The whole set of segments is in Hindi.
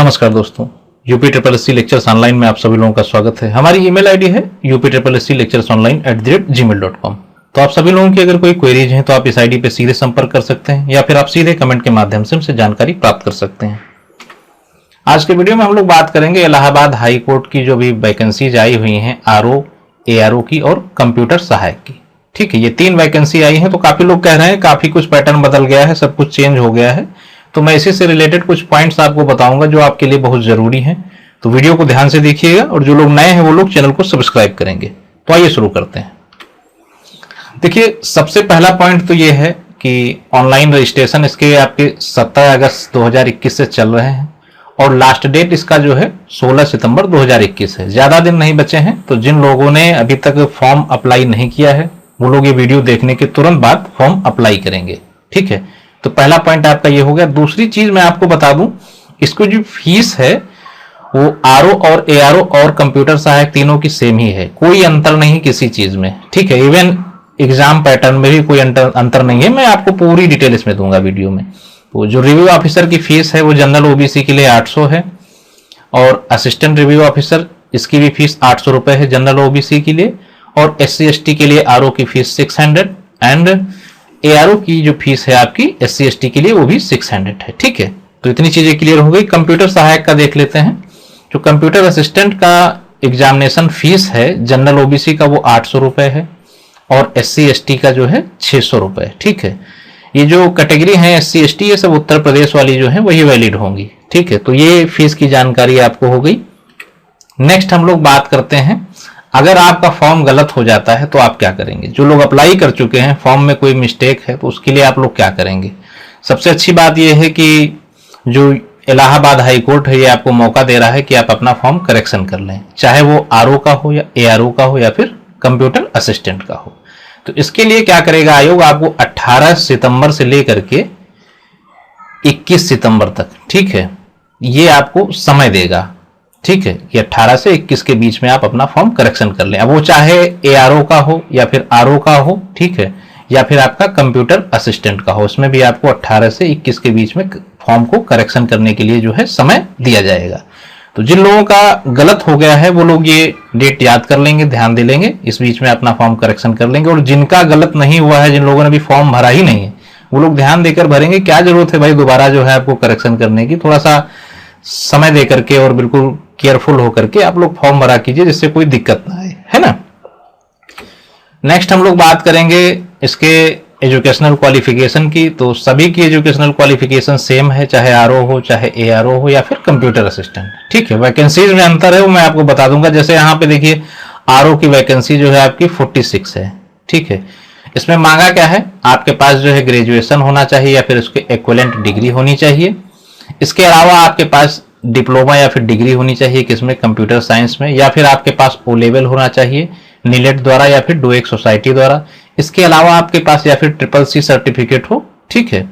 नमस्कार दोस्तों, UP triple S C lectures online में आप सभी लोगों का स्वागत है। हमारी ईमेल आईडी है uptripplesclecturesonline@gmail.com। तो आप सभी लोगों की अगर कोई क्वेरीज हैं तो आप इस आईडी पे सीधे संपर्क कर सकते हैं या फिर आप सीधे कमेंट के माध्यम से हमसे जानकारी प्राप्त कर सकते हैं। आज के वीडियो में हम लोग बात करेंगे इलाहाबाद हाई कोर्ट की जो भी वैकेंसीज आई हुई हैं आरओ, एआरओ की और कंप्यूटर सहायक की। ठीक है, ये 3 वैकेंसी आई हैं। तो काफी लोग कह रहे हैं काफी कुछ पैटर्न बदल गया है, सब कुछ चेंज हो गया है। तो मैं इसी से रिलेटेड कुछ पॉइंट्स आपको बताऊंगा जो आपके लिए बहुत जरूरी हैं। तो वीडियो को ध्यान से देखिएगा और जो लोग नए हैं वो लोग चैनल को सब्सक्राइब करेंगे। तो आइए शुरू करते हैं। देखिए, सबसे पहला पॉइंट तो ये है कि ऑनलाइन रजिस्ट्रेशन इसके आपके 17 अगस्त 2021 से चल रहे हैं और लास्ट डेट इसका जो है 16 सितंबर 2021 है। ज्यादा दिन नहीं बचे हैं। तो जिन लोगों ने अभी तक फॉर्म अप्लाई नहीं किया है वो लोग ये वीडियो देखने के तुरंत बाद फॉर्म अप्लाई करेंगे। ठीक है, तो पहला पॉइंट आपका ये हो गया। दूसरी चीज मैं आपको बता दूं, इसको जो फीस है वो आरओ और एआरओ और कंप्यूटर सहायक तीनों की सेम ही है, कोई अंतर नहीं किसी चीज में। ठीक है, इवन एग्जाम पैटर्न में भी कोई अंतर नहीं है। मैं आपको पूरी डिटेल इसमें दूंगा वीडियो में। तो जो रिव्यू ऑफिसर की फीस है वो जनरल ओबीसी के लिए 800 है और असिस्टेंट रिव्यू ऑफिसर इसकी भी फीस 800 रुपए है जनरल ओबीसी के लिए। और SC ST के लिए आरओ की फीस 600 एंड एआरओ की जो फीस है आपकी SC ST के लिए वो भी 600 है। ठीक है, तो इतनी चीजें क्लियर हो गई। कंप्यूटर सहायक का देख लेते हैं। जो कंप्यूटर असिस्टेंट का एग्जामिनेशन फीस है जनरल ओबीसी का वो 800 रुपए है और SC ST का जो है 600 रुपए। ठीक है, ये जो कैटेगरी है SC ST ये सब उत्तर प्रदेश वाली जो है वही वैलिड होंगी। ठीक है, तो ये फीस की जानकारी आपको हो गई। नेक्स्ट हम लोग बात करते हैं, अगर आपका फॉर्म गलत हो जाता है तो आप क्या करेंगे। जो लोग अप्लाई कर चुके हैं, फॉर्म में कोई मिस्टेक है तो उसके लिए आप लोग क्या करेंगे। सबसे अच्छी बात यह है कि जो इलाहाबाद हाई कोर्ट है ये आपको मौका दे रहा है कि आप अपना फॉर्म करेक्शन कर लें, चाहे वो आरओ का हो या एआरओ का हो या फिर कंप्यूटर असिस्टेंट का हो। तो इसके लिए क्या करेगा आयोग, आपको 18 सितंबर से लेकर के 21 सितंबर तक, ठीक है, ये आपको समय देगा। ठीक है, ये 18 से 21 के बीच में आप अपना फॉर्म करेक्शन कर लें। अब वो चाहे एआरओ का हो या फिर आरओ का हो, ठीक है, या फिर आपका कंप्यूटर असिस्टेंट का हो, उसमें भी आपको 18 से 21 के बीच में फॉर्म को करेक्शन करने के लिए जो है समय दिया जाएगा। तो जिन लोगों का गलत हो गया है वो लोग ये डेट याद कर लेंगे, ध्यान दे लेंगे, इस बीच में अपना फॉर्म करेक्शन कर लेंगे। और जिनका गलत नहीं हुआ है, जिन लोगों ने भी फॉर्म भरा ही नहीं है, वो लोग ध्यान देकर भरेंगे। क्या जरूरत है भाई दोबारा जो है आपको करेक्शन करने की, थोड़ा सा समय दे करके और बिल्कुल केयरफुल होकर के आप लोग फॉर्म भरा कीजिए जिससे कोई दिक्कत ना आए, है ना। नेक्स्ट हम लोग बात करेंगे इसके एजुकेशनल क्वालिफिकेशन की। तो सभी की एजुकेशनल क्वालिफिकेशन सेम है, चाहे आरओ हो, चाहे एआरओ हो या फिर कंप्यूटर असिस्टेंट। ठीक है, वैकेंसीज में अंतर है वो मैं आपको बता दूंगा। जैसे यहाँ पे देखिए आरओ की वैकेंसी जो है आपकी 46 है। ठीक है, इसमें मांगा क्या है, आपके पास जो है ग्रेजुएशन होना चाहिए या फिर उसके इक्विवेलेंट डिग्री होनी चाहिए। इसके अलावा आपके पास डिप्लोमा या फिर डिग्री होनी चाहिए किसमें, कंप्यूटर साइंस में, या फिर आपके पास ओ लेवल होना चाहिए नीलेट द्वारा या फिर डुएक सोसाइटी द्वारा। इसके अलावा आपके पास या फिर CCC सर्टिफिकेट हो। ठीक है,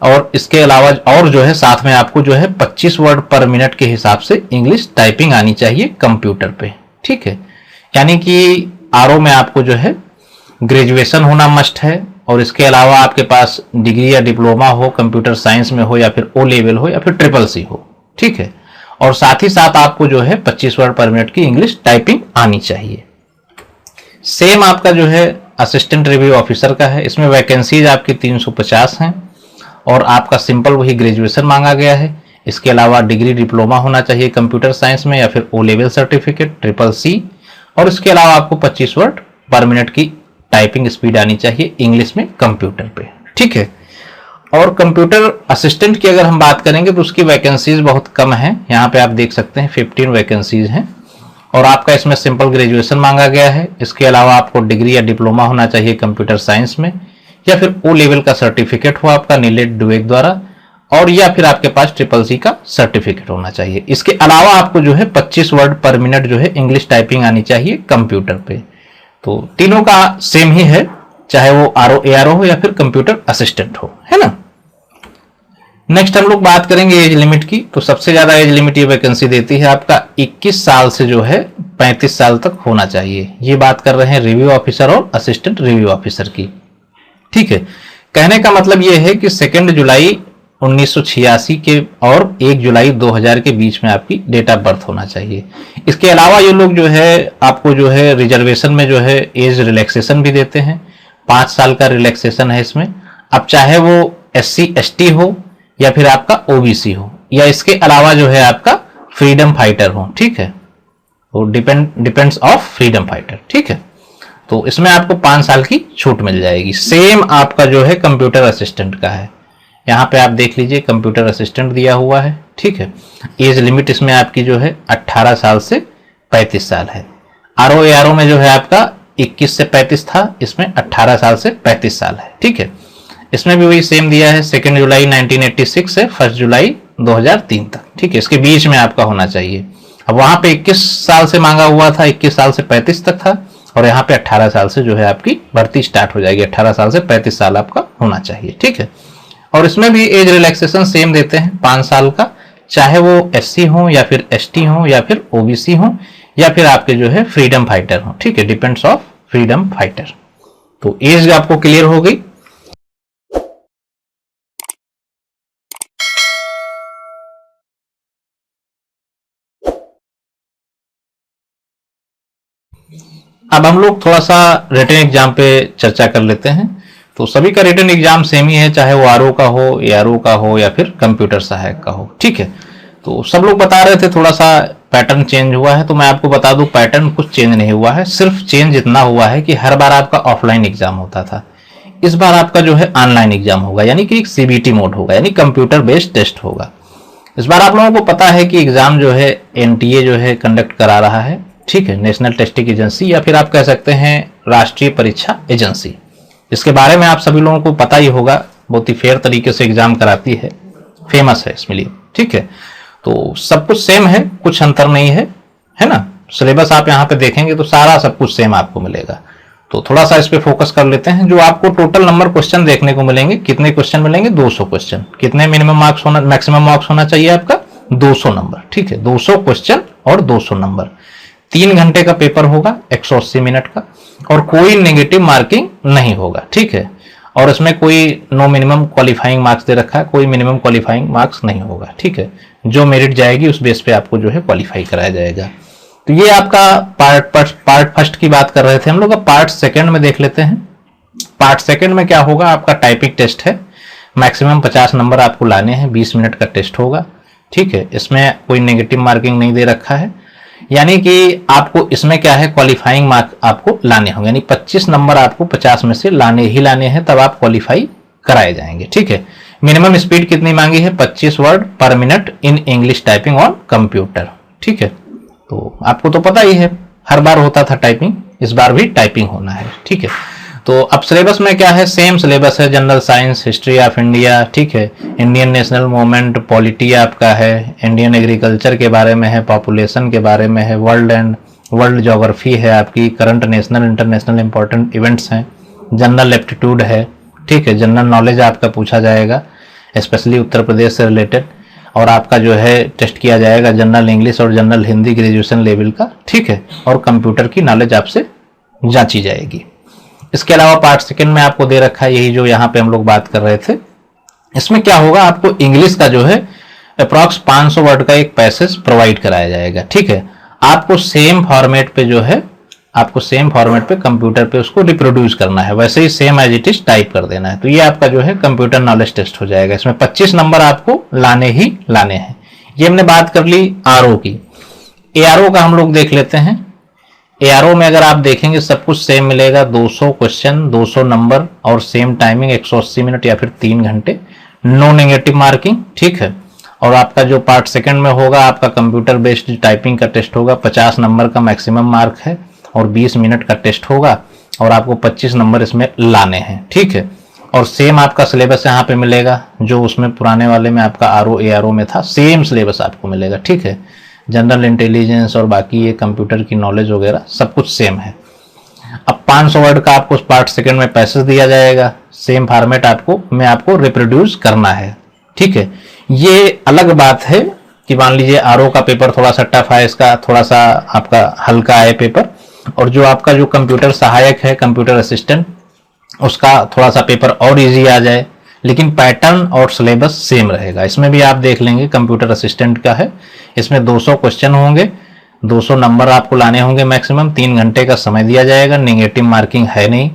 और इसके अलावा और जो है साथ में आपको जो है 25 वर्ड पर मिनट के हिसाब से इंग्लिश टाइपिंग आनी चाहिए कंप्यूटर पे। ठीक है, यानी कि आरओ में आपको जो है ग्रेजुएशन होना मस्ट है और इसके अलावा आपके पास डिग्री या डिप्लोमा हो, कंप्यूटर साइंस में हो या फिर ओ लेवल हो या फिर CCC हो। ठीक है, और साथ ही साथ आपको जो है 25 वर्ड पर मिनट की इंग्लिश टाइपिंग आनी चाहिए। सेम आपका जो है असिस्टेंट रिव्यू ऑफिसर का है। इसमें वैकेंसीज आपकी 350 हैं और आपका सिंपल वही ग्रेजुएशन मांगा गया है। इसके अलावा डिग्री डिप्लोमा होना चाहिए कंप्यूटर साइंस में या फिर ओ लेवल सर्टिफिकेट CCC, और इसके अलावा आपको 25 वर्ड पर मिनट की टाइपिंग स्पीड आनी चाहिए इंग्लिश में कंप्यूटर पे। ठीक है, और कंप्यूटर असिस्टेंट की अगर हम बात करेंगे तो उसकी वैकेंसीज बहुत कम है। यहाँ पे आप देख सकते हैं 15 वैकेंसीज हैं और आपका इसमें सिंपल ग्रेजुएशन मांगा गया है। इसके अलावा आपको डिग्री या डिप्लोमा होना चाहिए कंप्यूटर साइंस में या फिर ओ लेवल का सर्टिफिकेट हो आपका नीलेट डुएक द्वारा, और या फिर आपके पास CCC का सर्टिफिकेट होना चाहिए। इसके अलावा आपको जो है 25 वर्ड पर मिनट जो है इंग्लिश टाइपिंग आनी चाहिए कंप्यूटर पे। तो तीनों का सेम ही है, चाहे वो आरओ एआरओ हो या फिर कंप्यूटर असिस्टेंट हो, है ना। नेक्स्ट हम लोग बात करेंगे एज लिमिट की। तो सबसे ज्यादा एज लिमिट ये वैकेंसी देती है आपका 21 साल से जो है 35 साल तक होना चाहिए। ये बात कर रहे हैं रिव्यू ऑफिसर और असिस्टेंट रिव्यू ऑफिसर की। ठीक है, कहने का मतलब ये है कि 2 जुलाई 1986 के और 1 जुलाई 2000 के बीच में आपकी डेट ऑफ बर्थ होना चाहिए। इसके अलावा ये लोग जो है आपको जो है रिजर्वेशन में जो है एज रिलैक्सेशन भी देते हैं, 5 साल का रिलैक्सेशन है इसमें। अब चाहे वो SC ST हो या फिर आपका OBC हो या इसके अलावा जो है आपका फ्रीडम फाइटर हो, ठीक है, वो डिपेंड्स ऑफ फ्रीडम फाइटर, ठीक है। तो इसमें आपको 5 साल की छूट मिल जाएगी। सेम आपका जो है कंप्यूटर असिस्टेंट का है, यहाँ पे आप देख लीजिए कंप्यूटर असिस्टेंट दिया हुआ है, ठीक है। एज लिमिट इसमें आपकी जो है 18 साल से 35 साल है। RO में जो है आपका 21 से 35 था, इसमें 18 साल से 35 साल है, ठीक है। इसमें भी वही सेम दिया है, 2 जुलाई 1986 से 1 जुलाई 2003 तक, ठीक है। इसके बीच में आपका होना चाहिए। अब वहां पे 21 साल से मांगा हुआ था, 21 साल से 35 तक था, और यहाँ पे 18 साल से जो है आपकी भर्ती स्टार्ट हो जाएगी। 18 साल से 35 साल आपका होना चाहिए, ठीक है। और इसमें भी एज रिलैक्सेशन सेम देते हैं 5 साल का, चाहे वो SC हो या फिर ST हो या फिर OBC हो या फिर आपके जो है फ्रीडम फाइटर हो, ठीक है, डिपेंड्स ऑफ फ्रीडम फाइटर। तो एज आपको क्लियर हो गई। अब हम लोग थोड़ा सा रिटन एग्जाम पे चर्चा कर लेते हैं। तो सभी का रिटन एग्जाम सेम ही है, चाहे वो RO का हो, ARO का हो या फिर कंप्यूटर सहायक का हो, ठीक है। तो सब लोग बता रहे थे थोड़ा सा पैटर्न चेंज हुआ है, तो मैं आपको बता दूं पैटर्न कुछ चेंज नहीं हुआ है। सिर्फ चेंज इतना हुआ है कि हर बार आपका ऑफलाइन एग्जाम होता था, इस बार आपका जो है ऑनलाइन एग्जाम होगा, यानी कि एक CBT मोड होगा, यानी कंप्यूटर बेस्ड टेस्ट होगा। इस बार आप लोगों को पता है कि एग्जाम जो है NTA जो है कंडक्ट करा रहा है, ठीक है, नेशनल टेस्टिंग एजेंसी, या फिर आप कह सकते हैं राष्ट्रीय परीक्षा एजेंसी। इसके बारे में आप सभी लोगों को पता ही होगा, बहुत ही फेयर तरीके से एग्जाम कराती है, फेमस है इसमें लिए, ठीक है। तो सब कुछ सेम है, कुछ अंतर नहीं है ना। सिलेबस आप यहाँ पे देखेंगे तो सारा सब कुछ सेम आपको मिलेगा। तो थोड़ा सा इस पे फोकस कर लेते हैं। जो आपको टोटल नंबर क्वेश्चन देखने को मिलेंगे, कितने क्वेश्चन मिलेंगे? 200 क्वेश्चन। कितने मिनिमम मार्क्स होना, मैक्सिमम मार्क्स होना चाहिए आपका? 200 नंबर, ठीक है। 200 क्वेश्चन और 200 नंबर। 3 घंटे का पेपर होगा, 180 मिनट का, और कोई नेगेटिव मार्किंग नहीं होगा, ठीक है। और इसमें कोई नो मिनिमम क्वालिफाइंग मार्क्स दे रखा है, कोई मिनिमम क्वालिफाइंग मार्क्स नहीं होगा, ठीक है। जो मेरिट जाएगी उस बेस पे आपको जो है क्वालिफाई कराया जाएगा। तो ये आपका पार्ट फर्स्ट की बात कर रहे थे हम लोग। अब पार्ट सेकंड में देख लेते हैं। पार्ट सेकंड में क्या होगा, आपका टाइपिंग टेस्ट है, मैक्सिमम 50 नंबर आपको लाने हैं, 20 मिनट का टेस्ट होगा, ठीक है। इसमें कोई नेगेटिव मार्किंग नहीं दे रखा है, यानी कि आपको इसमें क्या है, क्वालिफाइंग मार्क आपको लाने होंगे, यानी 25 नंबर आपको 50 में से लाने ही लाने हैं, तब आप क्वालिफाई कराए जाएंगे, ठीक है। मिनिमम स्पीड कितनी मांगी है? 25 वर्ड पर minute in English typing on computer, ठीक है। तो आपको तो पता ही है, हर बार होता था टाइपिंग, इस बार भी टाइपिंग होना है, ठीक है। तो अब सिलेबस में क्या है, सेम सिलेबस है, general science, history of India, ठीक है, इंडियन नेशनल मूवमेंट, पॉलिटी आपका है, इंडियन एग्रीकल्चर के बारे में है, पॉपुलेशन के बारे में है, वर्ल्ड ज्योग्राफी है आपकी, current national international important events हैं, जनरल एप्टीट्यूड है, ठीक है, जनरल नॉलेज आपका पूछा जाएगा, स्पेशली उत्तर प्रदेश से रिलेटेड, और आपका जो है टेस्ट किया जाएगा जनरल इंग्लिश और जनरल हिंदी ग्रेजुएशन लेवल का, ठीक है, और कंप्यूटर की नॉलेज आपसे जांची जाएगी। इसके अलावा पार्ट सेकंड में आपको दे रखा है यही जो यहाँ पे हम लोग बात कर रहे थे। इसमें क्या होगा, आपको इंग्लिश का जो है अप्रॉक्स 500 वर्ड का एक पैसेज प्रोवाइड कराया जाएगा, ठीक है। आपको सेम फॉर्मेट पे जो है, आपको सेम फॉर्मेट पे कंप्यूटर पे उसको रिप्रोड्यूस करना है, वैसे ही same as it is type कर देना है। तो ये आपका जो है कंप्यूटर नॉलेज टेस्ट हो जाएगा। इसमें 25 नंबर आपको लाने ही लाने हैं। ये हमने बात कर ली RO की। ARO का हम लोग देख लेते हैं। ARO में अगर आप देखेंगे सब कुछ सेम मिलेगा, 200 क्वेश्चन, 200 नंबर और सेम टाइमिंग 180 मिनट या फिर 3 घंटे, नो नेगेटिव मार्किंग, ठीक है। और आपका जो पार्ट सेकंड में होगा, आपका कंप्यूटर बेस्ड टाइपिंग का टेस्ट होगा, 50 नंबर का मैक्सिमम मार्क है और 20 मिनट का टेस्ट होगा, और आपको 25 नंबर इसमें लाने हैं, ठीक है। और सेम आपका सिलेबस यहाँ पे मिलेगा, जो उसमें पुराने वाले में आपका RO ARO में था, सेम सिलेबस आपको मिलेगा, ठीक है। जनरल इंटेलिजेंस और बाकी ये कंप्यूटर की नॉलेज वगैरह सब कुछ सेम है। अब 500 वर्ड का आपको पार्ट सेकंड में पैसेज दिया जाएगा, सेम फॉर्मेट आपको रिप्रोड्यूस करना है, ठीक है। ये अलग बात है कि मान लीजिए RO का पेपर थोड़ा सा टफ है, इसका थोड़ा सा आपका हल्का है पेपर, और जो आपका जो कंप्यूटर सहायक है, कंप्यूटर असिस्टेंट, उसका थोड़ा सा पेपर और इजी आ जाए, लेकिन पैटर्न और सिलेबस सेम रहेगा। इसमें भी आप देख लेंगे कंप्यूटर असिस्टेंट का है, इसमें 200 क्वेश्चन होंगे, 200 नंबर आपको लाने होंगे मैक्सिमम, 3 घंटे का समय दिया जाएगा, नेगेटिव मार्किंग है नहीं।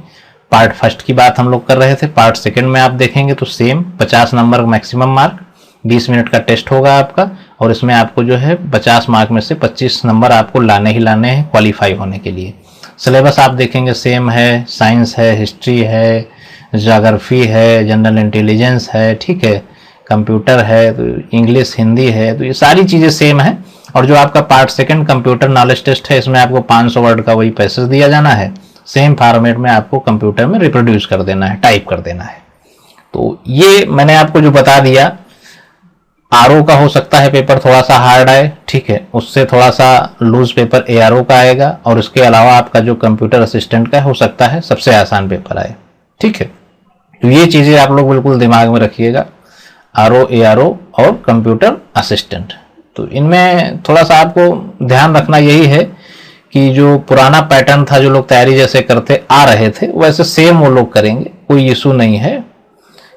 पार्ट फर्स्ट की बात हम लोग कर रहे थे, पार्ट सेकंड में आप देखेंगे तो same 50 number maximum mark, 20 minute का टेस्ट होगा आपका, और इसमें आपको जो है 50 मार्क में से 25 नंबर आपको लाने ही लाने हैं क्वालिफाई होने के लिए। सिलेबस आप देखेंगे सेम है, साइंस है, हिस्ट्री है, ज्योग्राफी है, जनरल इंटेलिजेंस है, ठीक है, कंप्यूटर है, तो इंग्लिश हिंदी है, तो ये सारी चीज़ें सेम है। और जो आपका part second computer knowledge test है, इसमें आपको 500 वर्ड का वही पैसेज दिया जाना है, सेम फॉर्मेट में आपको कंप्यूटर में रिप्रोड्यूस कर देना है, टाइप कर देना है। तो ये मैंने आपको जो बता दिया, आरओ का हो सकता है पेपर थोड़ा सा हार्ड आए, ठीक है, उससे थोड़ा सा लूज पेपर एआरओ का आएगा, और इसके अलावा आपका जो कंप्यूटर असिस्टेंट का हो सकता है सबसे आसान पेपर आए, ठीक है। तो ये चीजें आप लोग बिल्कुल दिमाग में रखिएगा, आरओ, एआरओ और कंप्यूटर असिस्टेंट। तो इनमें थोड़ा सा आपको ध्यान रखना यही है कि जो पुराना पैटर्न था, जो लोग तैयारी जैसे करते आ रहे थे वैसे सेम वो लोग करेंगे, कोई इशू नहीं है,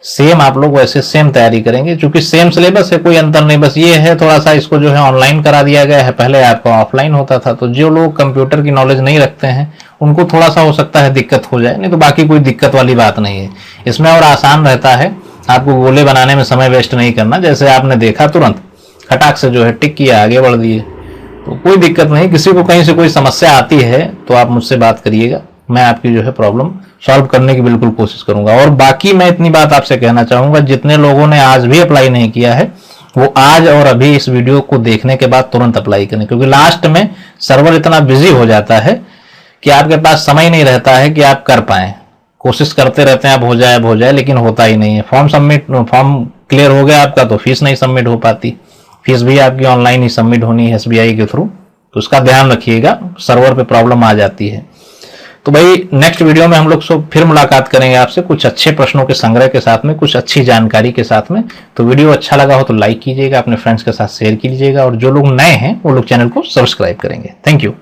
सेम आप लोग वैसे सेम तैयारी करेंगे, क्योंकि सेम सिलेबस है, कोई अंतर नहीं। बस ये है थोड़ा सा इसको जो है ऑनलाइन करा दिया गया है, पहले आपका ऑफलाइन होता था। तो जो लोग कंप्यूटर की नॉलेज नहीं रखते हैं उनको थोड़ा सा हो सकता है दिक्कत हो जाए, नहीं तो बाकी कोई दिक्कत वाली बात नहीं है इसमें। और आसान रहता है, आपको गोले बनाने में समय वेस्ट नहीं करना, जैसे आपने देखा तुरंत खटाक से जो है टिक किया, आगे बढ़ दिए, तो कोई दिक्कत नहीं। किसी को कहीं से कोई समस्या आती है तो आप मुझसे बात करिएगा, मैं आपकी जो है प्रॉब्लम सॉल्व करने की बिल्कुल कोशिश करूंगा। और बाकी मैं इतनी बात आपसे कहना चाहूंगा, जितने लोगों ने आज भी अप्लाई नहीं किया है वो आज और अभी इस वीडियो को देखने के बाद तुरंत अप्लाई करें, क्योंकि लास्ट में सर्वर इतना बिजी हो जाता है कि आपके पास समय नहीं रहता है कि आप कर पाए। कोशिश करते रहते हैं अब हो जाए, लेकिन होता ही नहीं है। फॉर्म क्लियर हो गया आपका तो फीस नहीं सबमिट हो पाती, फीस भी आपकी ऑनलाइन ही सबमिट होनी है एसबीआई के थ्रू, तो उसका ध्यान रखिएगा, सर्वर पे प्रॉब्लम आ जाती है। तो भाई नेक्स्ट वीडियो में हम लोग फिर मुलाकात करेंगे आपसे कुछ अच्छे प्रश्नों के संग्रह के साथ में, कुछ अच्छी जानकारी के साथ में। तो वीडियो अच्छा लगा हो तो लाइक कीजिएगा, अपने फ्रेंड्स के साथ शेयर कीजिएगा, और जो लोग नए हैं वो लोग चैनल को सब्सक्राइब करेंगे। Thank you.